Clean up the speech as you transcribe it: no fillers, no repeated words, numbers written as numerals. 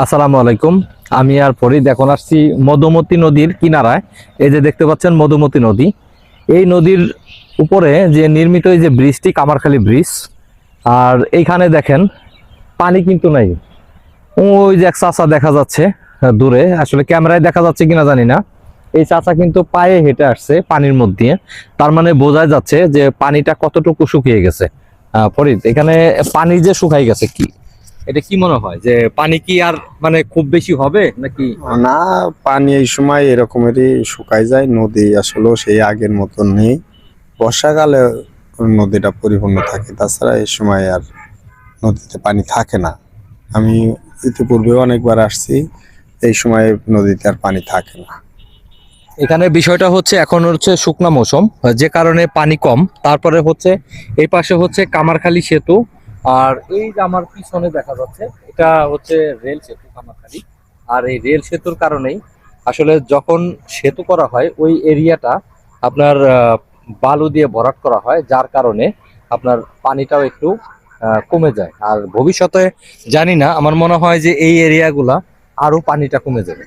আসসালামু আলাইকুম। আমি আর ফরিদ এখন আসছি মধুমতি নদীর কিনারায়। এই যে দেখতে পাচ্ছেন মধুমতি নদী। এই নদীর উপরে যে নির্মিত এই যে ব্রিজটি কামারখালী ব্রিজ, আর এইখানে দেখেন পানি কিন্তু নাই। ওই যে এক চাচা দেখা যাচ্ছে দূরে, আসলে ক্যামেরায় দেখা যাচ্ছে কিনা জানি না। এই চাচা কিন্তু পায়ে হেঁটে আসছে পানির মধ্যে, তার মানে বোঝা যাচ্ছে যে পানিটা কতটুকু শুকিয়ে গেছে। ফরিদ, এখানে পানি যে শুকাই গেছে, কি এটা কি মনে হয় যে পানি কি আর মানে খুব বেশি হবে নাকি? না, পানি এই সময় এরকমেরই শুকায় যায়। নদী আসলে সেই আগের মতন নেই। বর্ষাকালে নদীটা পরিপূর্ণ থাকে, তাছাড়া এই সময় আর নদীতে পানি থাকে না। আমি ইতিপূর্বে অনেকবার আসছি, এই সময় নদীতে আর পানি থাকে না। এখানে বিষয়টা হচ্ছে এখন হচ্ছে শুকনা মৌসুম, যে কারণে পানি কম। তারপরে হচ্ছে এই পাশে হচ্ছে কামারখালী সেতু, আর এই যে আমার পিছনে দেখা যাচ্ছে এটা হচ্ছে রেল সেতু কামারখালী। আর এই রেল সেতুর কারণেই আসলে যখন সেতু করা হয় ওই এরিয়াটা আপনার বালু দিয়ে ভরাট করা হয়, যার কারণে আপনার পানিটাও একটু কমে যায়। আর ভবিষ্যতে জানি না, আমার মনে হয় যে এই এরিয়াগুলা আরো পানিটা কমে যাবে।